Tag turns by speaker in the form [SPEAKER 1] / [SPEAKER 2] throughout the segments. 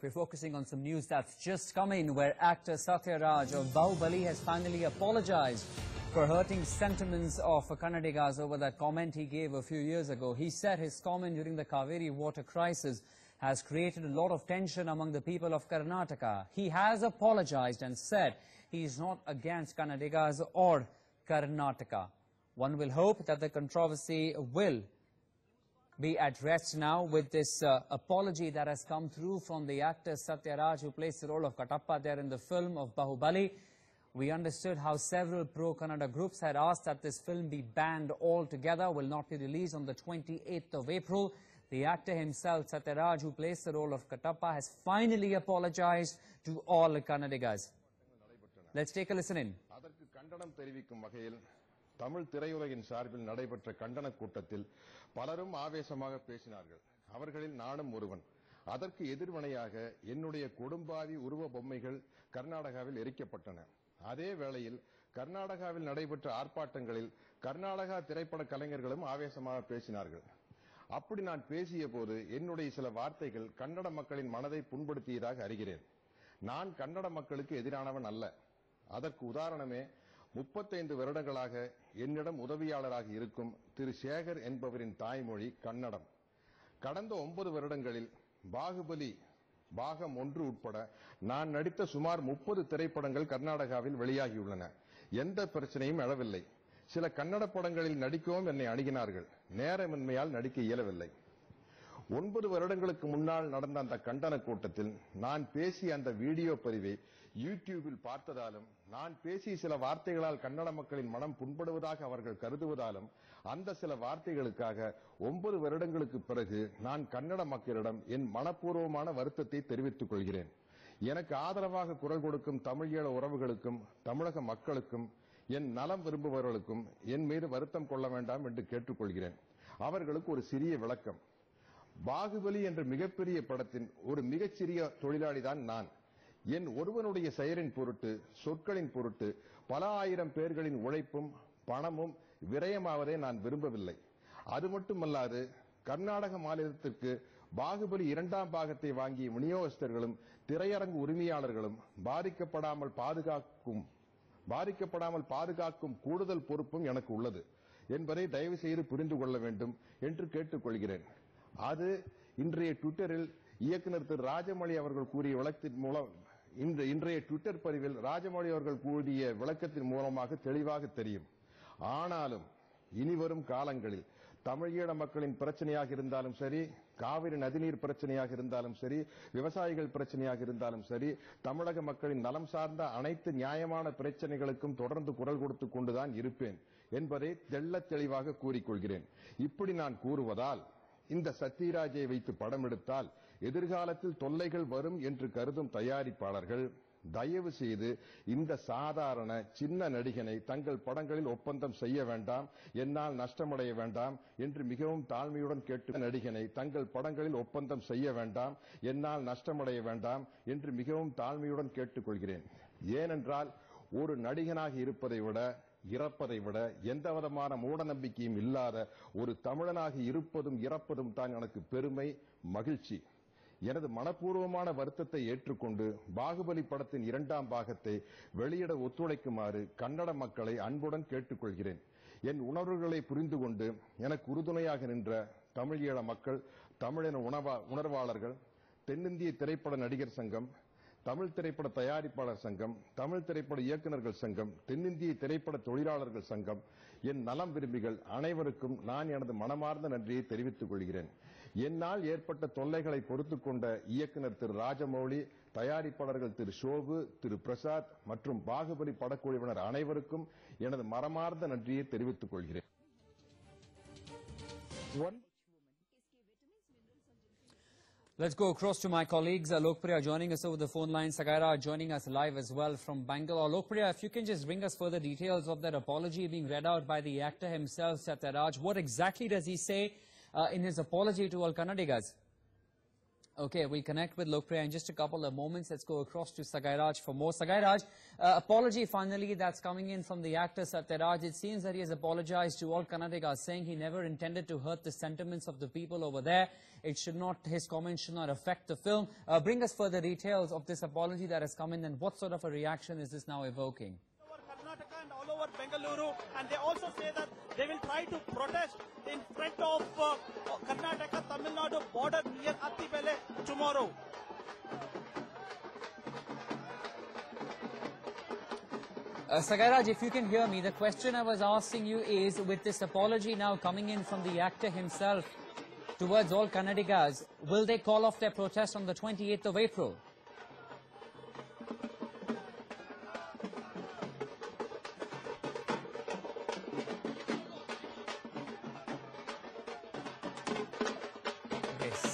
[SPEAKER 1] we're focusing on some news that's just come in, where actor Satya Raj of Bahubali has finally apologized for hurting sentiments of Kannadigas over that comment he gave a few years ago. He said his comment during the Kaveri water crisis has created a lot of tension among the people of Karnataka. He has apologized and said he is not against Kannadigas or Karnataka. One will hope that the controversy will be addressed now with this apology that has come through from the actor Satya Raj, who plays the role of Katappa there in the film of Bahubali. We understood how several pro-Kannada groups had asked that this film be banned altogether, will not be released on the 28th of April. The actor himself, Satya Raj, who plays the role of Katappa, has finally apologized to all Kannadigas. Let's take a listen in.
[SPEAKER 2] Tamil திரையுலகின் சார்பில் நடைபெற்ற கண்டன கூட்டத்தில் பலரும் ஆவேசமாக பேசினார்கள். அவர்களில் நானும் ஒருவன். அதற்கு எதிர்வினையாக என்னுடைய கொடும்பாவி உருவ பொம்மைகள் கர்நாடகாவில் எரிக்கப்பட்டன. அதே வேளையில் கர்நாடகாவில் நடைபெற்ற ஆர்ப்பாட்டங்களில் கர்நாடகா திரைப்பட கலைஞர்களும் ஆவேசமாக பேசினார்கள். அப்படி நான் பேசிய போது என்னுடைய சில வார்த்தைகள் கன்னட மக்களின் மனதை புண்படுத்தியதாக அறிகிறேன். நான் கன்னட மக்களுக்கு எதிரானவன் அல்ல. அதற்கு உதாரணமே 35 வருடங்களாக என்னிடம் உதவியாளராக இருக்கும் திரு சேகர் என்பவரின் தாய்மொழி கன்னடம். கடந்த 9 வருடங்களில் பாகுபலி பாகம் 1 உட்பட நான் நடித்த சுமார் 30 திரைப்படங்கள் கர்நாடகாவில் வெளியாகியுள்ளன. எந்த பிரச்சனையும் எழவில்லை. சில கன்னட படங்களில் நடிக்கவும் என்னை அணுகினார்கள். நேரமின்மையால் நடிக்க இயலவில்லை. 9 வருடங்களுக்கு முன்னால் நடந்த அந்த கண்டன கூட்டத்தில் நான் பேசிய அந்த வீடியோ பதிவை யூடியூபில் பார்த்ததாலும், நான் பேசிய சில வார்த்தைகளால் கன்னட மக்களின் மனம் புண்படுவதாக அவர்கள் கருதுவதாலும், அந்த சில வார்த்தைகளுக்காக 9 வருடங்களுக்கு பிறகு நான் கன்னட மக்களிடம் என் மனப்பூர்வமான வருத்தத்தை தெரிவித்துக் கொள்கிறேன். எனக்கு ஆதரவாக குரல் கொடுக்கும் தமிழீழ உறவுகளுக்கும் தமிழக மக்களுக்கும் என் நலம் விரும்புபவர்களுக்கும் என் மீது வருத்தம் கொள்ள வேண்டாம் என்று கேட்டுக்கொள்கிறேன். அவர்களுக்கு ஒரு சிறிய விளக்கம். பாகுபலி என்ற மிகப்பெரிய படத்தின் ஒரு மிகச்சிறிய தொழிலாளிதான் நான். என் ஒருவனுடைய செயலின் பொருட்டு, சொற்களின் பொருட்டு பல ஆயிரம் பேர்களின் உழைப்பும் பணமும் விரயமாவதை நான் விரும்பவில்லை. அது மட்டுமல்லாது கர்நாடக மாநிலத்திற்கு பாகுபலி 2ஆம் பாகத்தை வாங்கிய விநியோகஸ்தர்களும் திரையரங்கு உரிமையாளர்களும் பாதிக்கப்படாமல் பாதுகாக்கும் கூடுதல் பொறுப்பும் எனக்கு உள்ளது என்பதை தயவு செய்து புரிந்து கொள்ள வேண்டும் என்று கேட்டுக்கொள்கிறேன். அது இன்றைய ட்விட்டரில் இயக்குனர் திரு ராஜமௌழி அவர்கள் கூறிய விளக்கத்தின் மூலம், இன்றைய ட்விட்டர் பதிவில் ராஜமௌழி அவர்கள் கூறிய விளக்கத்தின் மூலமாக தெளிவாக தெரியும். ஆனாலும் இனிவரும் காலங்களில் தமிழீழ மக்களின் பிரச்சனையாக இருந்தாலும் சரி, காவிரி நதிநீர் பிரச்சனையாக இருந்தாலும் சரி, விவசாயிகள் பிரச்சனையாக இருந்தாலும் சரி, தமிழக மக்களின் நலம் சார்ந்த அனைத்து நியாயமான பிரச்சனைகளுக்கும் தொடர்ந்து குரல் கொடுத்துக் கொண்டுதான் இருப்பேன் என்பதை தெள்ளத் தெளிவாக கூறிக்கொள்கிறேன். இப்படி நான் கூறுவதால் இந்த சத்யராஜை வைத்து படம் எடுத்தால் எதிர்காலத்தில் தொல்லைகள் வரும் என்று கருதும் தயாரிப்பாளர்கள் தயவு செய்து இந்த சாதாரண சின்ன நடிகனை தங்கள் படங்களில் ஒப்பந்தம் செய்ய வேண்டாம், என்னால் நஷ்டமடைய வேண்டாம் என்று மிகவும் தாழ்மையுடன் கேட்டு நடிகனை தங்கள் படங்களில் ஒப்பந்தம் செய்ய வேண்டாம், என்னால் நஷ்டமடைய வேண்டாம் என்று மிகவும் தாழ்மையுடன் கேட்டுக்கொள்கிறேன். ஏனென்றால் ஒரு நடிகனாக இருப்பதை விட இறப்பதை விட எந்த விதமான மூட நம்பிக்கையும் இல்லாத ஒரு தமிழனாக இருப்பதும் இறப்பதும் தான் எனக்கு பெருமை, மகிழ்ச்சி. எனது மனப்பூர்வமான வருத்தத்தை ஏற்றுக்கொண்டு பாகுபலி படத்தின் 2ஆம் பாகத்தை வெளியிட ஒத்துழைக்குமாறு கன்னட மக்களை அன்புடன் கேட்டுக்கொள்கிறேன். என் உணர்வுகளை புரிந்து கொண்டு எனக்கு உறுதுணையாக நின்ற தமிழீழ மக்கள், தமிழின உணர்வாளர்கள், தென்னிந்திய திரைப்பட நடிகர் சங்கம், தமிழ் திரைப்பட தயாரிப்பாளர் சங்கம், தமிழ் திரைப்பட இயக்குநர்கள் சங்கம், தென்னிந்திய திரைப்பட தொழிலாளர்கள் சங்கம், என் நலம் விரும்பிகள் அனைவருக்கும் நான் எனது மனமார்ந்த நன்றியை தெரிவித்துக் கொள்கிறேன். என்னால் ஏற்பட்ட தொல்லைகளை பொறுத்துக் கொண்ட இயக்குனர் திரு ராஜமௌழி, தயாரிப்பாளர்கள் திரு ஷோபு, திரு பிரசாத் மற்றும் பாகுபலி படக்குழுவினர் அனைவருக்கும் எனது மனமார்ந்த நன்றியை தெரிவித்துக் கொள்கிறேன்.
[SPEAKER 1] Let's go across to my colleagues. Lokpriya joining us over the phone line. Sagaira joining us live as well from Bangalore. Lokpriya, if you can just bring us further details of that apology being read out by the actor himself, Satya Raj. What exactly does he say in his apology to all Kannadigas? Okay, we'll connect with Lokpriya in just a couple of moments. Let's go across to Sagairaj for more. Sagairaj, apology finally that's coming in from the actor Satyaraj. It seems that he has apologized to all Kannadigas, saying he never intended to hurt the sentiments of the people over there. His comments should not affect the film. Bring us further details of this apology that has come in, and what sort of a reaction is this now evoking?
[SPEAKER 3] Karnataka and all over Bengaluru, and they also say that they will try to protest in front of Karnataka Tamil Nadu border near Attibele tomorrow.
[SPEAKER 1] Sagairaj, if you can hear me, the question I was asking you is, with this apology now coming in from the actor himself towards all Kannadigas, will they call off their protest on the 28th of April?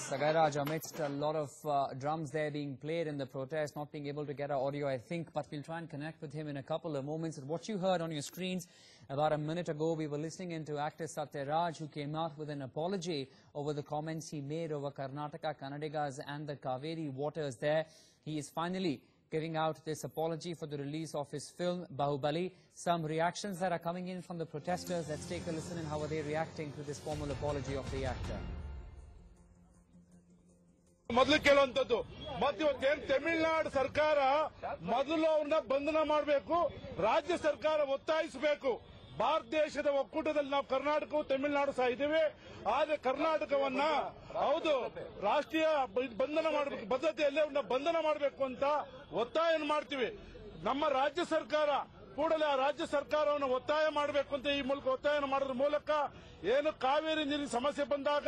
[SPEAKER 1] Sagairaj, amidst a lot of drums there being played in the protest, not being able to get our audio, I think, but we'll try and connect with him in a couple of moments. And what you heard on your screens about a minute ago, we were listening into actor Satyaraj, who came out with an apology over the comments he made over Karnataka, Kannadigas and the Kaveri waters there. He is finally giving out this apology for the release of his film, Bahubali. Some reactions that are coming in from the protesters. Let's take a listen and how are they reacting to this formal apology of the actor.
[SPEAKER 4] ಮೊದಲು ಕೇಳುವಂತದ್ದು ಮತ್ತಿವತ್ತೇನು ತಮಿಳುನಾಡು ಸರ್ಕಾರ ಮೊದಲು ಅವನ್ನ ಬಂಧನ ಮಾಡಬೇಕು, ರಾಜ್ಯ ಸರ್ಕಾರ ಒತ್ತಾಯಿಸಬೇಕು. ಭಾರತ ದೇಶದ ಒಕ್ಕೂಟದಲ್ಲಿ ನಾವು ಕರ್ನಾಟಕವು ತಮಿಳುನಾಡು ಸಹ ಇದ್ದೇವೆ. ಆದ್ರೆ ಕರ್ನಾಟಕವನ್ನ ಹೌದು ರಾಷ್ಟ್ರೀಯ ಬಂಧನ ಮಾಡಬೇಕು, ಬದ್ಧತೆಯಲ್ಲೇ ಬಂಧನ ಮಾಡಬೇಕು ಅಂತ ಒತ್ತಾಯ ಮಾಡ್ತೀವಿ. ನಮ್ಮ ರಾಜ್ಯ ಸರ್ಕಾರ ಕೂಡಲೇ ಆ ರಾಜ್ಯ ಸರ್ಕಾರವನ್ನು ಒತ್ತಾಯ ಮಾಡಬೇಕು ಅಂತ ಈ ಮೂಲಕ ಒತ್ತಾಯ ಮಾಡೋದ್ರ ಮೂಲಕ ಏನು ಕಾವೇರಿ ನೀರಿನ ಸಮಸ್ಯೆ ಬಂದಾಗ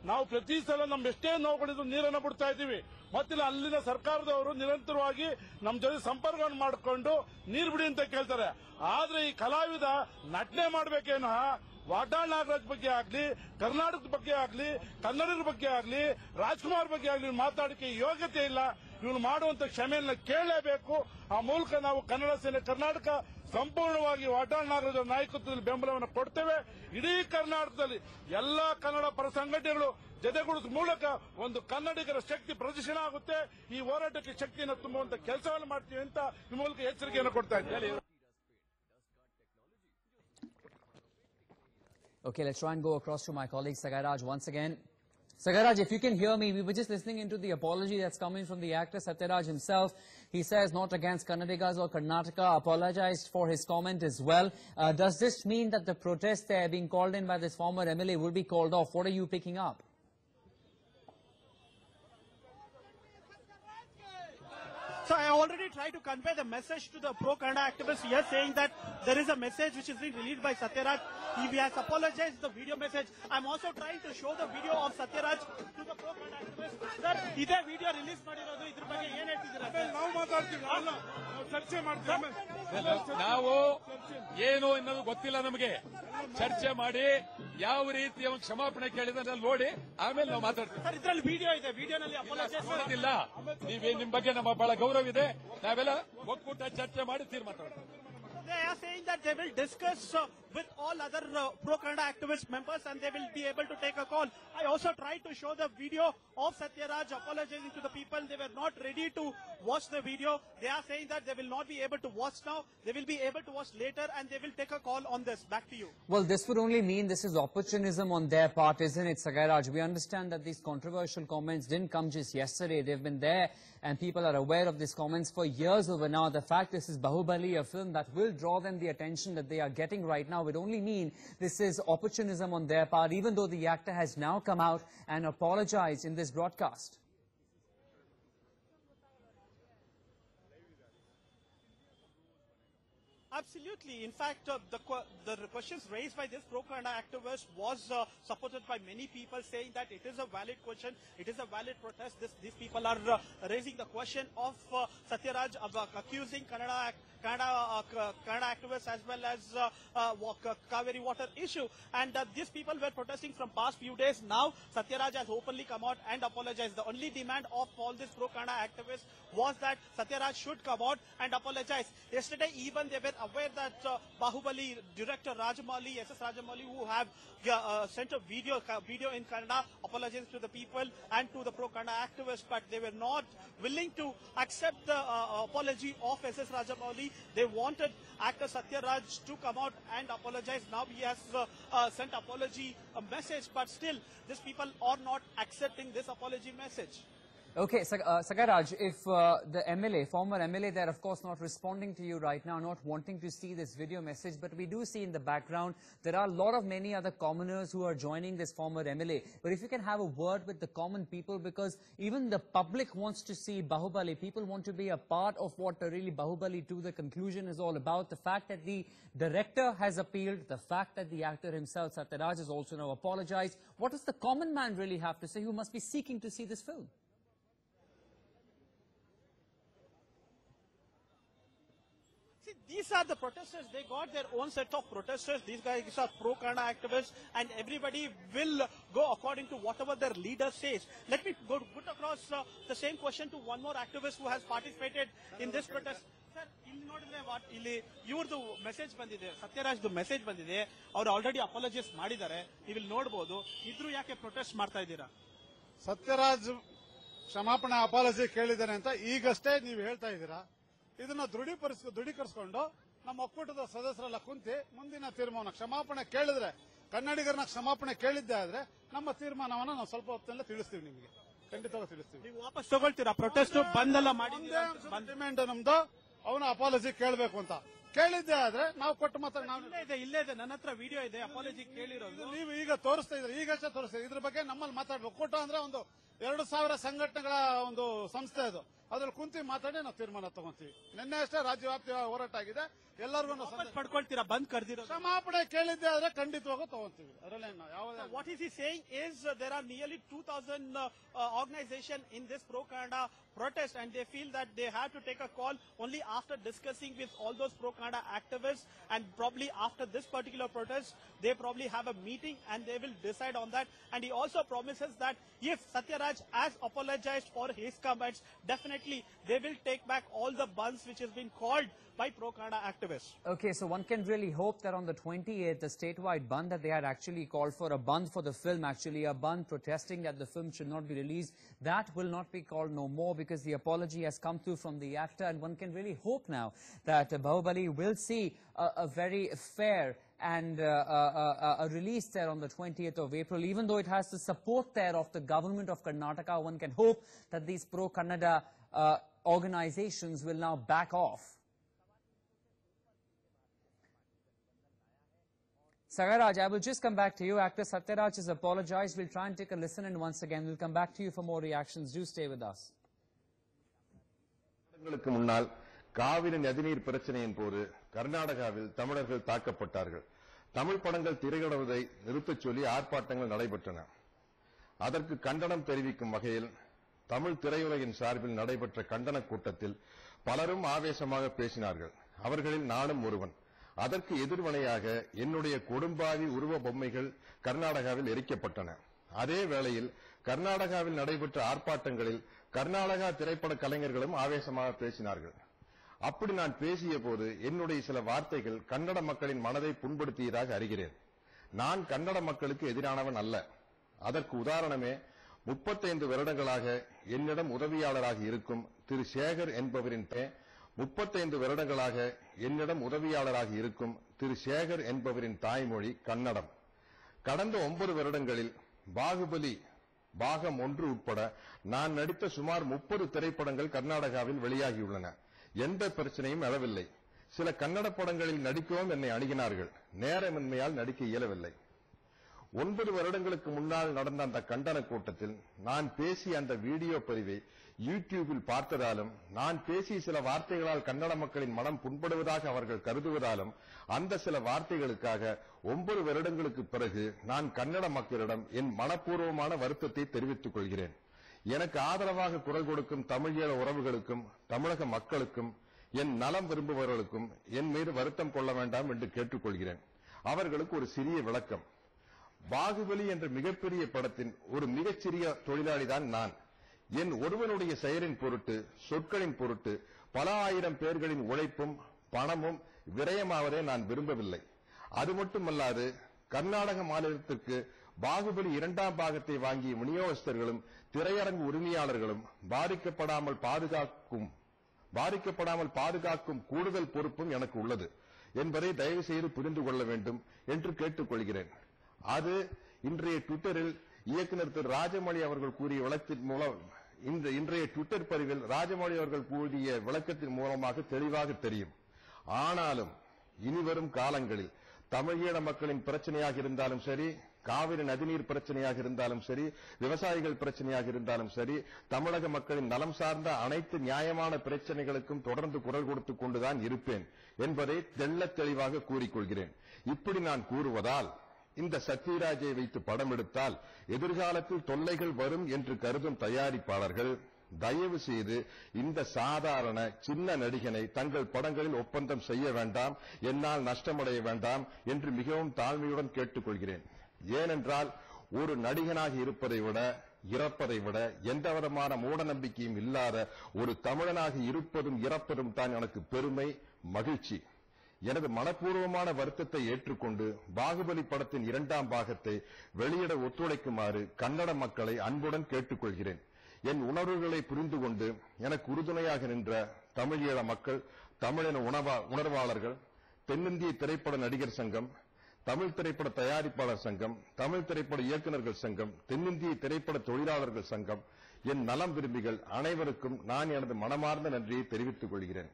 [SPEAKER 4] ನಾವು ಪ್ರತಿ ಸಲ ನಮ್ಮೆಷ್ಟೇ ನೋವುಗಳಿದ್ರು ನೀರನ್ನು ಬಿಡ್ತಾ ಇದ್ದೀವಿ. ಮತ್ತೆ ಅಲ್ಲಿನ ಸರ್ಕಾರದವರು ನಿರಂತರವಾಗಿ ನಮ್ಮ ಜೊತೆ ಸಂಪರ್ಕವನ್ನು ಮಾಡಿಕೊಂಡು ನೀರು ಬಿಡಿ ಅಂತ ಕೇಳ್ತಾರೆ. ಆದ್ರೆ ಈ ಕಲಾವಿದ ನಟನೆ ಮಾಡಬೇಕೇನೋ ವಾಟಾಳ್ ನಾಗರಾಜ್ ಬಗ್ಗೆ ಆಗ್ಲಿ, ಕರ್ನಾಟಕದ ಬಗ್ಗೆ ಆಗ್ಲಿ, ಕನ್ನಡಿಗರ ಬಗ್ಗೆ ಆಗ್ಲಿ, ರಾಜ್ಕುಮಾರ್ ಬಗ್ಗೆ ಆಗ್ಲಿ ಮಾತಾಡಕ್ಕೆ ಯೋಗ್ಯತೆ ಇಲ್ಲ. ಇವನು ಮಾಡುವಂತ ಕ್ಷಮೆಯನ್ನ ಕೇಳಲೇಬೇಕು. ಆ ಮೂಲಕ ನಾವು ಕನ್ನಡ ಸೇನೆ ಕರ್ನಾಟಕ ಸಂಪೂರ್ಣವಾಗಿ ವಾಟಾಳ್ ನಾಗರಾಜ್ ನಾಯಕತ್ವದಲ್ಲಿ ಬೆಂಬಲವನ್ನು ಕೊಡ್ತೇವೆ. ಇಡೀ ಕರ್ನಾಟಕದಲ್ಲಿ ಎಲ್ಲಾ ಕನ್ನಡ ಪರ ಸಂಘಟನೆಗಳು ಜೊತೆಗೂಡಿಸುವ ಮೂಲಕ ಒಂದು ಕನ್ನಡಿಗರ ಶಕ್ತಿ ಪ್ರದರ್ಶನ ಆಗುತ್ತೆ. ಈ ಹೋರಾಟಕ್ಕೆ ಶಕ್ತಿಯನ್ನು ತುಂಬುವಂತ ಕೆಲಸವನ್ನು ಮಾಡ್ತೀವಿ ಅಂತ ಈ ಮೂಲಕ ಎಚ್ಚರಿಕೆಯನ್ನು ಕೊಡ್ತಾ ಇದ್ದೇವೆ.
[SPEAKER 1] Okay, let's try and go across to my colleague Sagairaj once again. Sagairaj, if you can hear me, we were just listening into the apology that's coming from the actor Satyaraj himself. He says not against Kannadigas or Karnataka, apologized for his comment as well. Does this mean that the protest there being called in by this former MLA will be called off? What are you picking up?
[SPEAKER 3] So I already tried to convey the message to the pro-Kannada activists here, saying that there is a message which is being released by Satyaraj. He has apologized the video message. I'm also trying to show the video of Satyaraj to the pro-Kannada activists. Sir, iದೇ video release ಮಾಡಿರೋದು, ಇದ್ರ ಬಗ್ಗೆ ಏನು ಹೇಳ್ತಿದ್ದೀರಾ?
[SPEAKER 4] ನಾವು ಮಾತಾಡ್ತೀವಿ, ನಾವು ಚರ್ಚೆ ಮಾಡ್ತೀವಿ.
[SPEAKER 5] ನಾವು ಏನು ಅನ್ನೋದು ಗೊತ್ತಿಲ್ಲ ನಮಗೆ. ಚರ್ಚೆ ಮಾಡಿ ಯಾವ ರೀತಿ ಅವನು ಕ್ಷಮಾಪಣೆ ಕೇಳಿದ್ರೆ ನೋಡಿ ಆಮೇಲೆ ನಾವು ಮಾತಾಡ್ತೀವಿ.
[SPEAKER 3] ಸರ್, ಇದರಲ್ಲಿ ವಿಡಿಯೋ ಇದೆ, ವಿಡಿಯೋನಲ್ಲಿ ಅಪಾಲಜೈಸ್
[SPEAKER 5] ಮಾಡೋದಿಲ್ಲ. ನೀವೇ ನಿಮ್ಮ ಬಗ್ಗೆ ನಮ್ಮ ಬಹಳ ಗೌರವ ಇದೆ. ನಾವೆಲ್ಲ ಒಕ್ಕೂಟ ಚರ್ಚೆ ಮಾಡಿ ತೀರ್ಮಾನ ಮಾಡ್ತೀವಿ.
[SPEAKER 3] They are saying that they will discuss with all other pro-Kannada activist members and they will be able to take a call. I also tried to show the video of Satyaraj apologizing to the people. They were not ready to watch the video. They are saying that they will not be able to watch now. They will be able to watch later and they will take a call on this. Back to you.
[SPEAKER 1] Well, this would only mean this is opportunism on their part, isn't it, Sagairaj? We understand that these controversial comments didn't come just yesterday. They've been there and people are aware of these comments for years over now. The fact this is Bahubali, a film that will draw them the attention that they are getting right now, would only mean this is opportunism on their part, even though the actor has now come out and apologized in this broadcast.
[SPEAKER 3] Absolutely. In fact, the questions raised by this pro-Kannada activist was supported by many people, saying that it is a valid question, it is a valid protest. These people are raising the question of Satyaraj accusing Kannada Kannada activists as well as Kaveri water issue. And these people were protesting from past few days. Now Satyaraj has openly come out and apologized. The only demand of all these pro-Kannada activists was that Satyaraj should come out and apologize. Yesterday even they were aware that Bahubali director Rajamouli, SS Rajamouli, who have sent a video in Kannada apologizing to the people and to the pro-Kannada activists, but they were not willing to accept the apology of SS Rajamouli. They wanted actor Satyaraj to come out and apologize. Now he has sent apology message, but still these people are not accepting this apology message.
[SPEAKER 1] Okay, Sagaraj, if the MLA, former MLA, they're of course not responding to you right now, not wanting to see this video message, but we do see in the background there are a lot of many other commoners who are joining this former MLA. But if you can have a word with the common people, because even the public wants to see Bahubali, people want to be a part of what really Bahubali 2, the conclusion, is all about. The fact that the director has appealed, the fact that the actor himself, Satyaraj, has also now apologized. What does the common man really have to say who must be seeking to see this film?
[SPEAKER 3] These are the protesters. They got their own set of protesters. These guys are pro-Kannada activists, and everybody will go according to whatever their leader says. Let me put across the same question to one more activist who has participated in this protest. Sir, ಇಲ್ಲಿ ನೋಡಿದ್ರೆ ಇಲ್ಲಿ ಇವ್ರದ್ದು message ಬಂದಿದೆ, ಸತ್ಯರಾಜ್ದು message ಬಂದಿದೆ. ಅವರು already apologise ಮಾಡಿದ್ದಾರೆ. ನೀವು ಇಲ್ಲಿ ನೋಡಬಹುದು. ಇದ್ರೂ ಯಾಕೆ ಪ್ರೊಟೆಸ್ಟ್ ಮಾಡ್ತಾ ಇದ್ದೀರಾ?
[SPEAKER 6] ಸತ್ಯರಾಜ್ ಕ್ಷಮಾಪಣೆ ಅಪಾಲಜಿ ಕೇಳಿದ್ದಾನೆ ಅಂತ ಈಗಷ್ಟೇ ನೀವು ಹೇಳ್ತಾ ಇದ್ದೀರಾ. ಇದನ್ನ ದೃಢೀಕರಿಸಿಕೊಂಡು ನಮ್ಮ ಒಕ್ಕೂಟದ ಸದಸ್ಯರೆಲ್ಲ ಕುಂತಿ ಮುಂದಿನ ತೀರ್ಮಾನ ಕ್ಷಮಾಪಣೆ ಕೇಳಿದ್ರೆ ಕನ್ನಡಿಗರನ್ನ ಕ್ಷಮಾಪಣೆ ಕೇಳಿದ್ದೆ ಆದ್ರೆ ನಮ್ಮ ತೀರ್ಮಾನವನ್ನ ನಾವು ಸ್ವಲ್ಪ ಹೊತ್ತಿನಲ್ಲೇ ತಿಳಿಸ್ತೀವಿ, ನಿಮಗೆ ಖಂಡಿತವಾಗಿ ತಿಳಿಸ್ತೀವಿ.
[SPEAKER 3] ನೀವು ವಾಪಸ್ ತಗೊಳ್ತೀರಾ? ಪ್ರೊಟೆಸ್ಟ್ ಬಂದೆಲ್ಲ ಮಾಡಿ
[SPEAKER 6] ಡಿಮ್ಯಾಂಡ್ ನಮ್ದು ಅವನ ಅಪಾಲಜಿ ಕೇಳಬೇಕು ಅಂತ. ಕೇಳಿದ್ದೆ ಆದ್ರೆ ನಾವು ಕೊಟ್ಟು ಮಾತ್ರ
[SPEAKER 3] ಇಲ್ಲೇ ಇದೆ, ನನ್ನ ಹತ್ರ ವಿಡಿಯೋ ಇದೆ ಅಪಾಲಜಿ ಕೇಳಿರೋದು.
[SPEAKER 6] ನೀವು ಈಗ ತೋರಿಸ್ತಾ ಇದ್ರಿ, ಈಗಷ್ಟೇ ತೋರಿಸ್ತಾ ಇದ್ರ ಬಗ್ಗೆ ನಮ್ಮಲ್ಲಿ ಮಾತಾಡ್ಬೇಕು. ಒಕ್ಕೂಟ ಅಂದ್ರೆ ಒಂದು 2,000 ಸಂಘಟನೆಗಳ ಒಂದು ಸಂಸ್ಥೆ ಅದು. ಅದ್ರಲ್ಲಿ ಕುಂತಿ ಮಾತಾಡಿ ನಾವು ತೀರ್ಮಾನ ತಗೊಂತೀವಿ. ನಿನ್ನೆ ಅಷ್ಟೇ ರಾಜ್ಯವ್ಯಾಪ್ತಿ ಹೋರಾಟ ಆಗಿದೆ. ಎಲ್ಲರಿಗೂ
[SPEAKER 3] ಪಡ್ಕೊಳ್ತೀರಾ? ಬಂದ್ ಕರೆದಿರೋ
[SPEAKER 6] ಕ್ಷಮಾಪಣೆ ಕೇಳಿದ್ದೆ ಆದ್ರೆ ಖಂಡಿತವಾಗೂ ತಗೊಂತೀವಿ. ಅದರಲ್ಲಿ ಯಾವುದೇ.
[SPEAKER 3] What is he saying is there are nearly 2,000 organizations in this pro-Kannada protest, and they feel that they have to take a call only after discussing with all those pro-Kannada activists, and probably after this particular protest they probably have a meeting and they will decide on that. And he also promises that if Satyaraj has apologized for his comments, definitely they will take back all the bunds which has been called by pro-Kannada activists.
[SPEAKER 1] Okay, so one can really hope that on the 28th, the statewide band that they had actually called for, a band for the film, actually a band protesting that the film should not be released, that will not be called no more, because the apology has come through from the actor, and one can really hope now that Bahubali will see a very fair and a release there on the 20th of April. Even though it has the support there of the government of Karnataka, one can hope that these pro-Kannada organizations will now back off. Sagaraj, I will just come back to you. Actor Satyaraj has apologized. We'll try and take a listen, and once again we'll come back to you for more reactions. Do stay with us.
[SPEAKER 2] முன்னால் காவிரி நதிநீர் பிரச்சனையின் போது கர்நாடகாவில் தமிழர்கள் தாக்கப்பட்டார்கள். தமிழ் படங்கள் திரையிடுவதை நிறுத்தச் சொல்லி ஆர்ப்பாட்டங்கள் நடைபெற்றன. அதற்கு கண்டனம் தெரிவிக்கும் வகையில் தமிழ் திரையுலகின் சார்பில் நடைபெற்ற கண்டன கூட்டத்தில் பலரும் ஆவேசமாக பேசினார்கள். அவர்களில் நானும் ஒருவன். அதற்கு எதிர்வினையாக என்னுடைய கொடும்பாவி உருவ பொம்மைகள் கர்நாடகாவில் எரிக்கப்பட்டன. அதே வேளையில் கர்நாடகாவில் நடைபெற்ற ஆர்ப்பாட்டங்களில் கர்நாடகா திரைப்பட கலைஞர்களும் ஆவேசமாக பேசினார்கள். அப்படி நான் பேசிய போது என்னுடைய சில வார்த்தைகள் கன்னட மக்களின் மனதை புண்படுத்தியதாக அறிகிறேன். நான் கன்னட மக்களுக்கு எதிரானவன் அல்ல. அதற்கு உதாரணமே 35 வருடங்களாக என்னிடம் உதவியாளராக இருக்கும் திரு சேகர் என்பவரின் 35 வருடங்களாக என்னிடம் உதவியாளராக இருக்கும் திரு சேகர் என்பவரின் தாய்மொழி கன்னடம். கடந்த 9 வருடங்களில் பாகுபலி பாகம் 1 உட்பட நான் நடித்த சுமார் 30 திரைப்படங்கள் கர்நாடகாவில் வெளியாகியுள்ளன. எந்த பிரச்சனையும் எழவில்லை. சில கன்னட படங்களில் நடிக்கவும் என்னை அணுகினார்கள். நேரமின்மையால் நடிக்க இயலவில்லை. 9 வருடங்களுக்கு முன்னால் நடந்த அந்த கண்டன கூட்டத்தில் நான் பேசிய அந்த வீடியோ பதிவை யூடியூபில் பார்த்ததாலும், நான் பேசிய சில வார்த்தைகளால் கன்னட மக்களின் மனம் புண்படுவதாக அவர்கள் கருதுவதாலும், அந்த சில வார்த்தைகளுக்காக 9 வருடங்களுக்கு பிறகு நான் கன்னட மக்களிடம் என் மனப்பூர்வமான வருத்தத்தை தெரிவித்துக் கொள்கிறேன். எனக்கு ஆதரவாக குரல் கொடுக்கும் தமிழீழ உறவுகளுக்கும் தமிழக மக்களுக்கும் என் நலம் விரும்புபவர்களுக்கும் என் மீது வருத்தம் கொள்ள வேண்டாம் என்று கேட்டுக்கொள்கிறேன். அவர்களுக்கு ஒரு சிறிய விளக்கம். பாகுபலி என்ற மிகப்பெரிய படத்தின் ஒரு மிகச்சிறிய தொழிலாளிதான் நான். என் ஒருவனுடைய செயலின் பொருட்டு, சொற்களின் பொருட்டு பல ஆயிரம் பேர்களின் உழைப்பும் பணமும் விரயமாவதை நான் விரும்பவில்லை. அது மட்டுமல்லாது கர்நாடக மாநிலத்திற்கு பாகுபலி 2ஆம் பாகத்தை வாங்கிய விநியோகஸ்தர்களும் திரையரங்கு உரிமையாளர்களும் பாதிக்கப்படாமல் பாதுகாக்கும் கூடுதல் பொறுப்பும் எனக்கு உள்ளது என்பதை தயவு செய்து புரிந்து கொள்ள வேண்டும் என்று கேட்டுக்கொள்கிறேன். அது இன்றைய ட்விட்டரில் இயக்குநர் திரு ராஜமௌழி அவர்கள் கூறிய விளக்கத்தின் மூலம் இன்றைய ட்விட்டர் பதிவில் ராஜமௌழி அவர்கள் கூறிய விளக்கத்தின் மூலமாக தெளிவாக தெரியும். ஆனாலும் இனிவரும் காலங்களில் தமிழீழ மக்களின் பிரச்சனையாக இருந்தாலும் சரி, காவிரி நதிநீர் பிரச்சனையாக இருந்தாலும் சரி, விவசாயிகள் பிரச்சனையாக இருந்தாலும் சரி, தமிழக மக்களின் நலம் சார்ந்த அனைத்து நியாயமான பிரச்சனைகளுக்கும் தொடர்ந்து குரல் கொடுத்துக் கொண்டுதான் இருப்பேன் என்பதை தெள்ளத் தெளிவாக கூறிக்கொள்கிறேன். இப்படி நான் கூறுவதால் இந்த சத்யராஜை வைத்து படம் எடுத்தால் எதிர்காலத்தில் தொல்லைகள் வரும் என்று கருதும் தயாரிப்பாளர்கள் தயவு செய்து இந்த சாதாரண சின்ன நடிகனை தங்கள் படங்களில் ஒப்பந்தம் செய்ய வேண்டாம், என்னால் நஷ்டமடைய வேண்டாம் என்று மிகவும் தாழ்மையுடன் கேட்டுக்கொள்கிறேன். ஏனென்றால் ஒரு நடிகனாக இருப்பதை விட இறப்பதை விட எந்தவிதமான மூட நம்பிக்கையும் இல்லாத ஒரு தமிழனாக இருப்பதும் இறப்பதும் தான் எனக்கு பெருமை, மகிழ்ச்சி. எனது மனப்பூர்வமான வருத்தத்தை ஏற்றுக்கொண்டு பாகுபலி படத்தின் 2ஆம் பாகத்தை வெளியிட ஒத்துழைக்குமாறு கன்னட மக்களை அன்புடன் கேட்டுக்கொள்கிறேன். என் உணர்வுகளை புரிந்து கொண்டு எனக்கு உறுதுணையாக நின்ற தமிழீழ மக்கள், தமிழின உணர்வாளர்கள், தென்னிந்திய திரைப்பட நடிகர் சங்கம், தமிழ் திரைப்பட தயாரிப்பாளர் சங்கம், தமிழ் திரைப்பட இயக்குநர்கள் சங்கம், தென்னிந்திய திரைப்பட தொழிலாளர்கள் சங்கம், என் நலம் விரும்பிகள் அனைவருக்கும் நான் எனது மனமார்ந்த நன்றியை தெரிவித்துக் கொள்கிறேன்.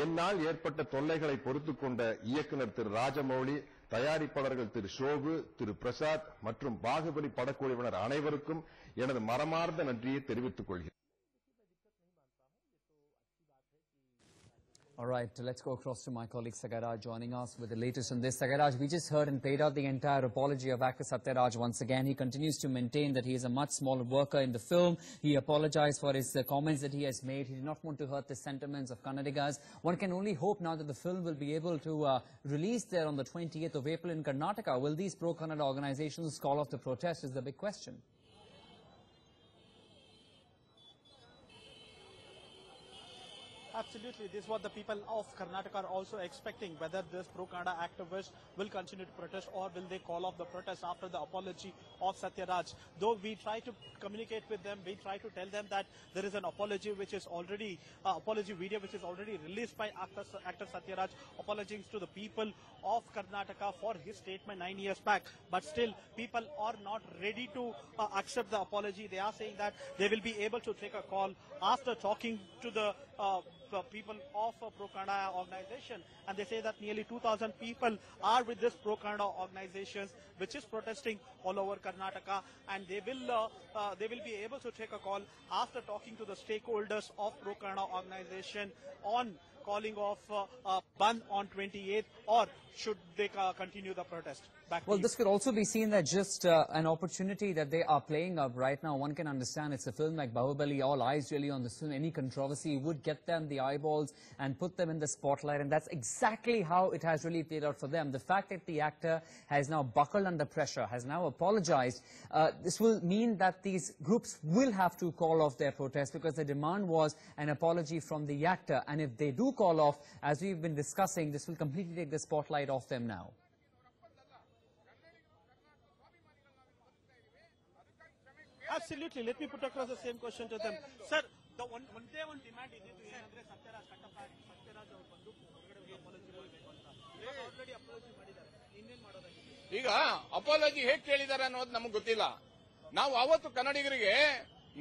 [SPEAKER 2] என்னால் ஏற்பட்ட தொல்லைகளை பொறுத்துக் கொண்ட இயக்குநர் திரு ராஜமௌழி, தயாரிப்பாளர்கள் திரு ஷோபு, திரு பிரசாத் மற்றும் பாகுபலி படக்குழுவினர் அனைவருக்கும் எனது மனமார்ந்த நன்றியை தெரிவித்துக் கொள்கிறேன்.
[SPEAKER 1] All right, let's go across to my colleague Sagaraj joining us with the latest on this. Sagaraj, we just heard and played out the entire apology of actor Satyaraj once again. He continues to maintain that he is a much smaller worker in the film. He apologized for his comments that he has made. He did not want to hurt the sentiments of Kannadigas. One can only hope now that the film will be able to release there on the 20th of April in Karnataka. Will these pro-Kannada organizations call off the protest is the big question.
[SPEAKER 3] Absolutely. This is what the people of Karnataka are also expecting, whether this pro-Kannada activists will continue to protest or will they call off the protest after the apology of Satyaraj. Though we try to communicate with them, we try to tell them that there is an apology which is already, apology video which is already released by actor Satyaraj, apologizing to the people of Karnataka for his statement 9 years back. But still, people are not ready to accept the apology. They are saying that they will be able to take a call after talking to the people of a pro-Kannada organization, and they say that nearly 2,000 people are with this pro-Kannada organizations which is protesting all over Karnataka, and they will be able to take a call after talking to the stakeholders of pro-Kannada organization on calling off ban on 28th, or should they continue the protest?
[SPEAKER 1] Well, this could also be seen as just an opportunity that they are playing up right now. One can understand it's a film like Bahubali, all eyes really on this film. Any controversy would get them the eyeballs and put them in the spotlight, and that's exactly how it has really played out for them. The fact that the actor has now buckled under pressure, has now apologized, this will mean that these groups will have to call off their protest, because the demand was an apology from the actor. And if they do call off, as we've been discussing, this will completely take the spotlight off them now.
[SPEAKER 3] Absolutely. Let me put across the same question to them. Sir, the one demand is Satyaraj already apology ಮಾಡಿದ್ದಾರೆ. ಇನ್ನೇನ್ ಮಾಡೋದಾಗಿದೆ?
[SPEAKER 7] ಈಗ apology ಹೇಗೆ ಕೇಳಿದ್ದಾರೆ ಅನ್ನೋದು ನಮಗೆ ಗೊತ್ತಿಲ್ಲ. ನಾವು ಅವತ್ತು ಕನ್ನಡಿಗರಿಗೆ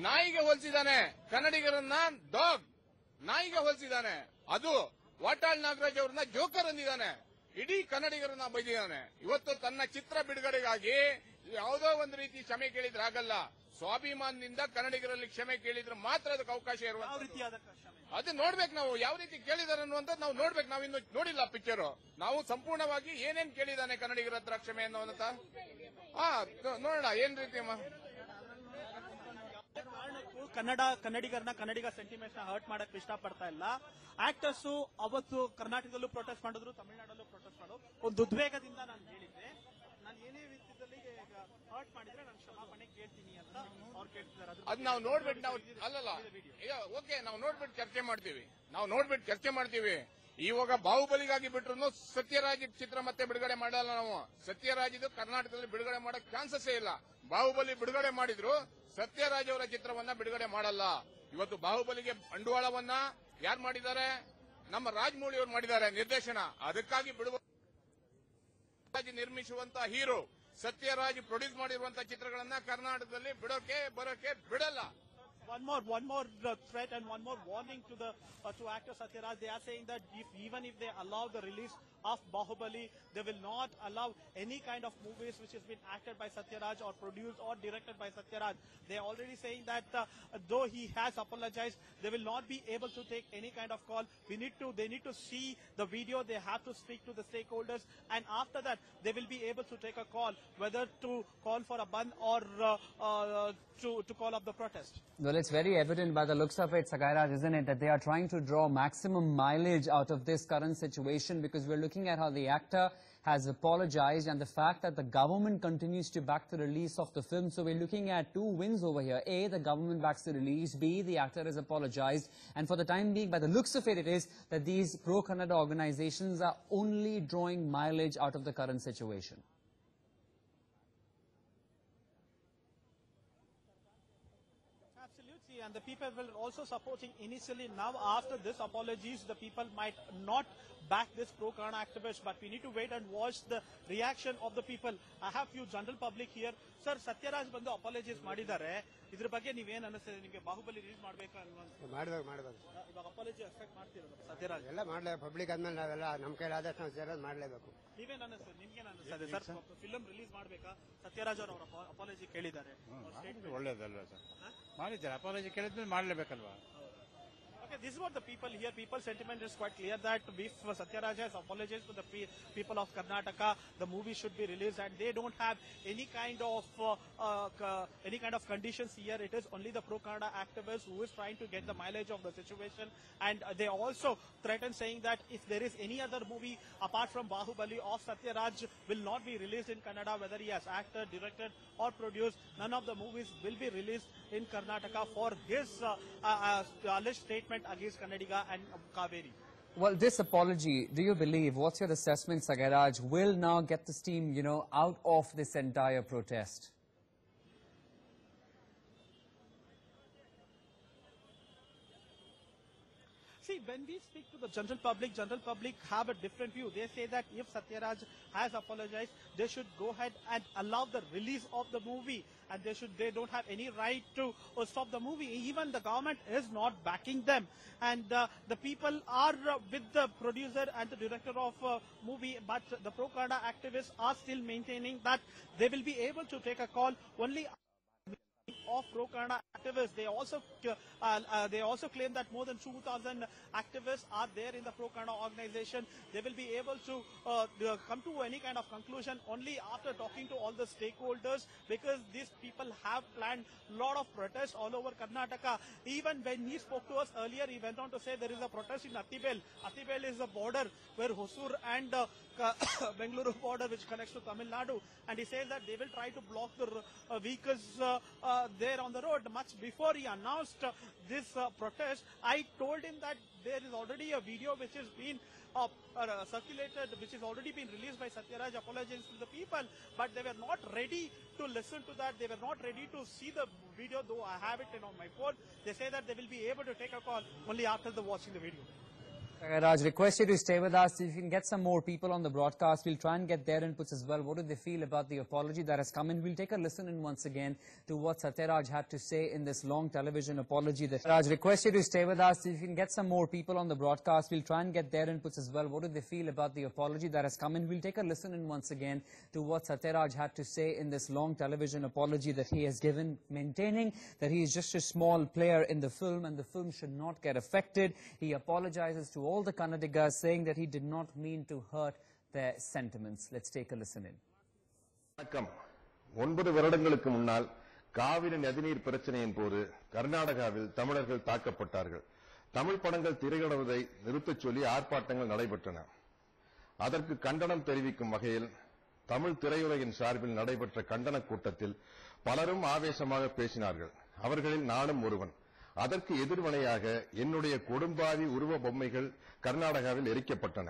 [SPEAKER 7] ನಾಯಿಗೆ ಹೋಲಿಸಿದಾನೆ, ಕನ್ನಡಿಗರನ್ನ ಡಾಗ್ ನಾಯಿಗೆ ಹೋಲಿಸಿದಾನೆ. ಅದು ವಾಟಾಳ್ ನಾಗರಾಜ್ ಅವ್ರನ್ನ ಜೋಕರ್ ಅಂದಿದ್ದಾನೆ. ಇಡೀ ಕನ್ನಡಿಗರನ್ನ ಬೈದಿದ್ದಾನೆ. ಇವತ್ತು ತನ್ನ ಚಿತ್ರ ಬಿಡುಗಡೆಗಾಗಿ ಯಾವುದೋ ಒಂದು ರೀತಿ ಕ್ಷಮೆ ಕೇಳಿದ್ರೆ ಆಗಲ್ಲ. ಸ್ವಾಭಿಮಾನದಿಂದ ಕನ್ನಡಿಗರಲ್ಲಿ ಕ್ಷಮೆ ಕೇಳಿದ್ರೆ ಮಾತ್ರ ಅದಕ್ಕೆ ಅವಕಾಶ ಇರುವಂತ. ಅದು ನೋಡ್ಬೇಕು, ನಾವು ಯಾವ ರೀತಿ ಕೇಳಿದಾರೆ ಅನ್ನುವಂಥದ್ದು ನಾವು ನೋಡ್ಬೇಕು. ನಾವಿನ್ನು ನೋಡಿಲ್ಲ ಪಿಕ್ಚರ್. ನಾವು ಸಂಪೂರ್ಣವಾಗಿ ಏನೇನ್ ಕೇಳಿದಾನೆ ಕನ್ನಡಿಗರ ಹತ್ರ ಕ್ಷಮೆ ಅನ್ನೋವಂತ ನೋಡೋಣ ಏನ್ ರೀತಿ
[SPEAKER 3] ಕನ್ನಡಿಗ ಸೆಂಟಿಮೆಂಟ್ಸ್ ನ ಹರ್ಟ್ ಮಾಡಕ್ ಇಷ್ಟಪಡ್ತಾ ಇಲ್ಲ. ಆಕ್ಟರ್ಸ್ ಅವತ್ತು ಕರ್ನಾಟಕದಲ್ಲೂ ಪ್ರೊಟೆಸ್ಟ್ ಮಾಡಿದ್ರು, ತಮಿಳುನಾಡಲ್ಲೂ ಪ್ರೊಟೆಸ್ಟ್ ಮಾಡಿದ್ರು. ಒಂದು ಉದ್ವೇಗದಿಂದ ನಾನು ಹೇಳಿದ್ದೆ, ನಾನು ಏನೇ ವಿಧದಲ್ಲಿ ಹರ್ಟ್ ಮಾಡಿದ್ರೆ ನಾನು ಕ್ಷಮಾಪಣೆ ಕೇಳ್ತೀನಿ ಅಂತ ಅವ್ರು ಕೇಳ್ತಿದ್ದಾರೆ.
[SPEAKER 7] ಅದು ನಾವು ನೋಡ್ಬಿಟ್ಟು ನಾವು ಅಲ್ಲಲ್ಲ ಈಗ ಓಕೆ ನಾವು ನೋಡ್ಬಿಟ್ಟು ಚರ್ಚೆ ಮಾಡ್ತೀವಿ. ಇವಾಗ ಬಾಹುಬಲಿಗಾಗಿ ಬಿಟ್ರು ಸತ್ಯರಾಜ್ ಚಿತ್ರ ಮತ್ತೆ ಬಿಡುಗಡೆ ಮಾಡಲ್ಲ. ನಾವು ಸತ್ಯರಾಜ್ದು ಕರ್ನಾಟಕದಲ್ಲಿ ಬಿಡುಗಡೆ ಮಾಡಕ್ ಚಾನ್ಸಸ್ಸೇ ಇಲ್ಲ. ಬಾಹುಬಲಿ ಬಿಡುಗಡೆ ಮಾಡಿದ್ರು ಸತ್ಯರಾಜ್ ಅವರ ಚಿತ್ರವನ್ನ ಬಿಡುಗಡೆ ಮಾಡಲ್ಲ. ಇವತ್ತು ಬಾಹುಬಲಿಗೆ ಬಂಡವಾಳವನ್ನ ಯಾರು ಮಾಡಿದ್ದಾರೆ? ನಮ್ಮ ರಾಜಮೌಳಿ ಅವರು ಮಾಡಿದ್ದಾರೆ ನಿರ್ದೇಶನ. ಅದಕ್ಕಾಗಿ ಬಿಡುವ ನಿರ್ಮಿಸುವಂತ ಹೀರೋ ಸತ್ಯರಾಜ್ ಪ್ರೊಡ್ಯೂಸ್ ಮಾಡಿರುವಂತಹ ಚಿತ್ರಗಳನ್ನ ಕರ್ನಾಟಕದಲ್ಲಿ ಬರೋಕೆ ಬಿಡಲ್ಲ.
[SPEAKER 3] One more threat and one more warning to actor Satyaraj. They are saying that even if they allow the release of Bahubali, they will not allow any kind of movies which has been acted by Satyaraj or produced or directed by Satyaraj. They are already saying that though he has apologized, they will not be able to take any kind of call. They need to see the video. They have to speak to the stakeholders, and after that, they will be able to take a call whether to call for a ban or to call up the protest.
[SPEAKER 1] Well, it's very evident by the looks of it, Sagai, isn't it, that they are trying to draw maximum mileage out of this current situation, because we're looking at how the actor has apologized and the fact that the government continues to back the release of the film. So we're looking at two wins over here. A, the government backs the release. B, the actor has apologized. And for the time being, by the looks of it, it is that these pro-Kannada organizations are only drawing mileage out of the current situation.
[SPEAKER 3] And the people will also supporting initially. Now after this apologies, the people might not back this pro-Kannada activist, but we need to wait and watch the reaction of the people. I have few general public here. Sir, Satyaraj ಬಂದು apologies ಮಾಡಿದ್ದಾರೆ. ಇದ್ರ ಬಗ್ಗೆ ನೀವೇನು ಅನಿಸ್ತದೆ ನಿಮಗೆ? Bahubali release ಮಾಡಬೇಕು ಮಾಡಬೇಕು ಇವಾಗ ಅಪಾಲಜಿ ಎಕ್ಸ್ಪೆಕ್ಟ್ ಮಾಡ್ತಿರೋದು ಸತ್ಯರಾಜ್ ಎಲ್ಲ ಮಾಡಲೇ ಪಬ್ಲಿಕ್ ಆದ್ಮೇಲೆ ನಾವೆಲ್ಲ ನಮ್ಮ ಕೈಲಾದಷ್ಟು ನಾವು ಸೇರೋದು ಮಾಡಲೇಬೇಕು. ನೀವೇನು ಅನಿಸ್ತದೆ? ನಿಮ್ಗೇನು ಅನಿಸ್ತದೆ ಸರ್? ಫಿಲ್ಮ್ ರಿಲೀಸ್ ಮಾಡಬೇಕಾ? ಸತ್ಯರಾಜ್ ಅವರು ಅವರ ಅಪಾಲಜಿ ಕೇಳಿದ್ದಾರೆ.
[SPEAKER 6] ಒಳ್ಳೇದಲ್ವಾ ಸರ್? ಮಾಡಿದ್ದಾರೆ, apology ಕೇಳಿದ್ಮೇಲೆ ಮಾಡಲೇಬೇಕಲ್ವಾ?
[SPEAKER 3] Okay, this is what the people here. People's sentiment is quite clear that if Satyaraj has apologized to the people of Karnataka, the movie should be released, and they don't have any kind of conditions here. It is only the pro-Kannada activists who is trying to get the mileage of the situation, and they also threaten saying that if there is any other movie apart from Bahubali of Satyaraj will not be released in Kannada, whether he has acted, directed or produced, none of the movies will be released in Karnataka for his alleged statement against Kannadiga and Kaveri.
[SPEAKER 1] Well, this apology, do you believe, what's your assessment, Sagaraj, will now get this team, out of this entire protest?
[SPEAKER 3] See, when we speak to the general public have a different view. They say that if Satyaraj has apologized, they should go ahead and allow the release of the movie, and they don't have any right to stop the movie. Even the government is not backing them, and the people are with the producer and the director of movie, but the pro-Kannada activists are still maintaining that they will be able to take a call only of pro-Kannada activists. They also claim that more than 2,000 activists are there in the pro-Kannada organization. They will be able to come to any kind of conclusion only after talking to all the stakeholders, because these people have planned a lot of protests all over Karnataka. Even when he spoke to us earlier, he went on to say there is a protest in Attibel. Attibel is a border where Hosur and Bengaluru border, which connects to Tamil Nadu, and he says that they will try to block the vehicles there on the road. Much before he announced this protest, I told him that there is already a video which has been circulated, which has already been released by Satyaraj apologizing to the people, but they were not ready to listen to that. They were not ready to see the video, though I have it on my phone. They say that they will be able to take a call only after watching the video.
[SPEAKER 1] Raj, request you to stay with us. If you can get some more people on the broadcast, we'll try and get their inputs as well. What do they feel about the apology that has come in? We'll take a listen in once again to what Satyaraj had to say in this long television apology. Raj, request you to stay with us. If you can get some more people on the broadcast, we'll try and get their inputs as well. What do they feel about the apology that has come in? We'll take a listen in once again to what Satyaraj had to say in this long television apology that he has given, maintaining that he is just a small player in the film and the film should not get affected. He apologizes to all the Kannadigas, saying that he did not mean to hurt their sentiments. Let's take a listen in.
[SPEAKER 2] வணக்கம். 9 வருடங்களுக்கு முன்னால் காவிரி நதிநீர் பிரச்சனையின் போது கர்நாடகாவில் தமிழர்கள் தாக்கப்பட்டார்கள். தமிழ் படங்கள் திரையிடுவதை நிறுத்தச் சொல்லி ஆர்ப்பாட்டங்கள் நடைபெற்றன. அதற்கு கண்டனம் தெரிவிக்கும் வகையில் தமிழ் திரையுலகின் சார்பில் நடைபெற்ற கண்டன கூட்டத்தில் பலரும் ஆவேசமாக பேசினார்கள். அவர்களில் நானும் ஒருவன். அதற்கு எதிர்வினையாக என்னுடைய கொடும்பாவி உருவ பொம்மைகள் கர்நாடகாவில் எரிக்கப்பட்டன.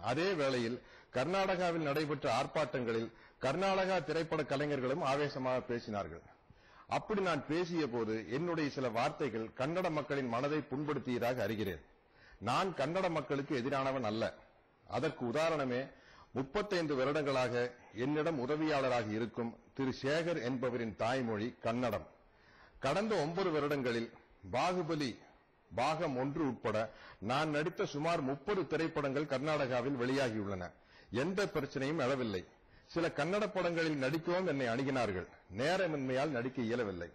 [SPEAKER 2] அதே வேளையில் கர்நாடகாவில் நடைபெற்ற ஆர்ப்பாட்டங்களில் கர்நாடகா திரைப்பட கலைஞர்களும் ஆவேசமாக பேசினார்கள். அப்படி நான் பேசிய போது என்னுடைய சில வார்த்தைகள் கன்னட மக்களின் மனதை புண்படுத்தியதாக அறிகிறேன். நான் கன்னட மக்களுக்கு எதிரானவன் அல்ல. அதற்கு உதாரணமே 35 வருடங்களாக என்னிடம் உதவியாளராக இருக்கும் திரு சேகர் என்பவரின் தாய்மொழி கன்னடம். கடந்த 9 வருடங்களில் பாகுபலி பாகம் 1 உட்பட நான் நடித்த சுமார் 30 திரைப்படங்கள் கர்நாடகாவில் வெளியாகியுள்ளன. எந்த பிரச்சனையும் எழவில்லை. சில கன்னட படங்களில் நடிக்கவும் என்னை அணுகினார்கள். நேரமின்மையால் நடிக்க இயலவில்லை.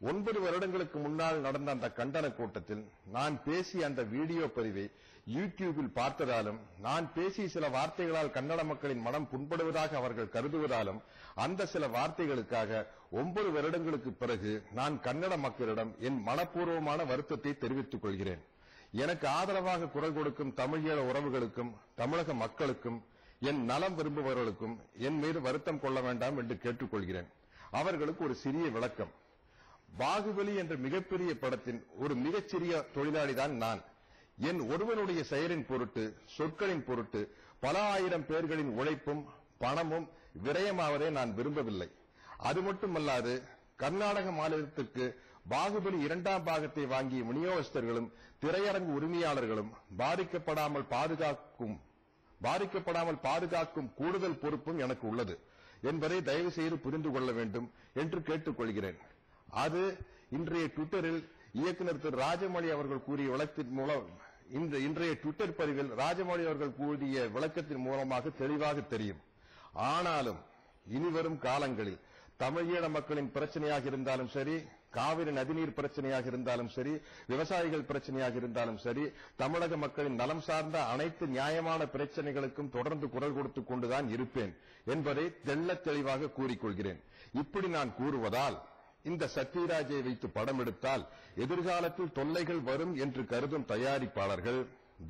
[SPEAKER 2] 9 வருடங்களுக்கு முன்னால் நடந்த அந்த கண்டன கூட்டத்தில் நான் பேசிய அந்த வீடியோ பதிவை யூடியூபில் பார்த்ததாலும் நான் பேசிய சில வார்த்தைகளால் கன்னட மக்களின் மனம் புண்படுவதாக அவர்கள் கருதுவதாலும் அந்த சில வார்த்தைகளுக்காக 9 வருடங்களுக்கு பிறகு நான் கன்னட மக்களிடம் என் மனப்பூர்வமான வருத்தத்தை தெரிவித்துக் கொள்கிறேன். எனக்கு ஆதரவாக குரல் கொடுக்கும் தமிழீழ உறவுகளுக்கும் தமிழக மக்களுக்கும் என் நலம் விரும்புபவர்களுக்கும் என் மீது வருத்தம் கொள்ள வேண்டாம் என்று கேட்டுக்கொள்கிறேன். அவர்களுக்கு ஒரு சிறிய விளக்கம். பாகுபலி என்ற மிகப்பெரிய படத்தின் ஒரு மிகச்சிறிய தொழிலாளிதான் நான். என் ஒருவனுடைய செயலின் பொருட்டு சொற்களின் பொருட்டு பல ஆயிரம் பேர்களின் உழைப்பும் பணமும் விரயமாவதை நான் விரும்பவில்லை. அது மட்டுமல்லாது கர்நாடக மாநிலத்திற்கு பாகுபலி 2ஆம் பாகத்தை வாங்கிய விநியோகஸ்தர்களும் திரையரங்கு உரிமையாளர்களும் பாதிக்கப்படாமல் பாதுகாக்கும் கூடுதல் பொறுப்பும் எனக்கு உள்ளது என்பதை தயவு செய்து புரிந்து கொள்ள வேண்டும் என்று கேட்டுக்கொள்கிறேன். அது இன்றைய ட்விட்டரில் இயக்குநர் திரு ராஜமௌழி அவர்கள் கூறிய விளக்கத்தின் மூலம் இன்றைய ட்விட்டர் பதிவில் ராஜமௌழி அவர்கள் கூறிய விளக்கத்தின் மூலமாக தெளிவாக தெரியும். ஆனாலும் இனிவரும் காலங்களில் தமிழீழ மக்களின் பிரச்சனையாக இருந்தாலும் சரி, காவிரி நதிநீர் பிரச்சனையாக இருந்தாலும் சரி, விவசாயிகள் பிரச்சனையாக இருந்தாலும் சரி, தமிழக மக்களின் நலம் சார்ந்த அனைத்து நியாயமான பிரச்சனைகளுக்கும் தொடர்ந்து குரல் கொடுத்துக் கொண்டுதான் இருப்பேன் என்பதை தெள்ளத் தெளிவாக கூறிக்கொள்கிறேன். இப்படி நான் கூறுவதால் இந்த சத்யராஜை வைத்து படம் எடுத்தால் எதிர்காலத்தில் தொல்லைகள் வரும் என்று கருதும் தயாரிப்பாளர்கள்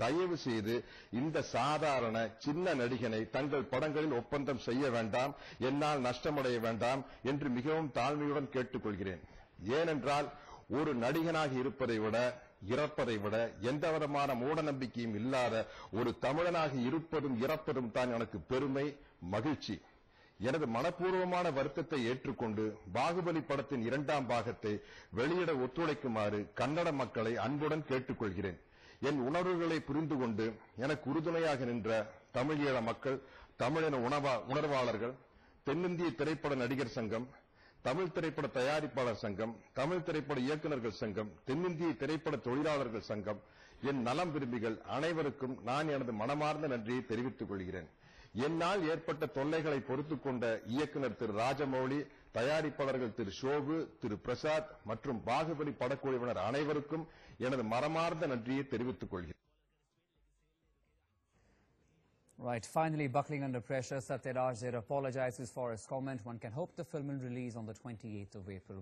[SPEAKER 2] தயவு செய்து இந்த சாதாரண சின்ன நடிகனை தங்கள் படங்களில் ஒப்பந்தம் செய்ய வேண்டாம், என்னால் நஷ்டமடைய வேண்டாம் என்று மிகவும் தாழ்மையுடன் கேட்டுக்கொள்கிறேன். ஏனென்றால் ஒரு நடிகனாக இருப்பதை விட இறப்பதை விட எந்தவிதமான மூட நம்பிக்கையும் இல்லாத ஒரு தமிழனாக இருப்பதும் இறப்பதும் தான் எனக்கு பெருமை, மகிழ்ச்சி. எனது மனப்பூர்வமான வருத்தத்தை ஏற்றுக்கொண்டு பாகுபலி படத்தின் 2ஆம் பாகத்தை வெளியிட ஒத்துழைக்குமாறு கன்னட மக்களை அன்புடன் கேட்டுக்கொள்கிறேன். என் உணர்வுகளை புரிந்து கொண்டு எனக்கு உறுதுணையாக நின்ற தமிழீழ மக்கள், தமிழின உணர்வாளர்கள், தென்னிந்திய திரைப்பட நடிகர் சங்கம், தமிழ் திரைப்பட தயாரிப்பாளர் சங்கம், தமிழ் திரைப்பட இயக்குநர்கள் சங்கம், தென்னிந்திய திரைப்பட தொழிலாளர்கள் சங்கம், என் நலம் விரும்பிகள் அனைவருக்கும் நான் எனது மனமார்ந்த நன்றியை தெரிவித்துக் கொள்கிறேன். என்னால் ஏற்பட்ட தொல்லைகளை பொறுத்துக் கொண்ட இயக்குநர் திரு ராஜமௌழி, தயாரிப்பாளர்கள் திரு ஷோபு, திரு பிரசாத் மற்றும் பாகுபலி படக்குழுவினர் அனைவருக்கும் எனது மனமார்ந்த நன்றியை தெரிவித்துக் கொள்கிறேன்.
[SPEAKER 1] Right, finally buckling under pressure, Satyaraj there apologizes for his comment. One can hope the film will release on the 28th of April.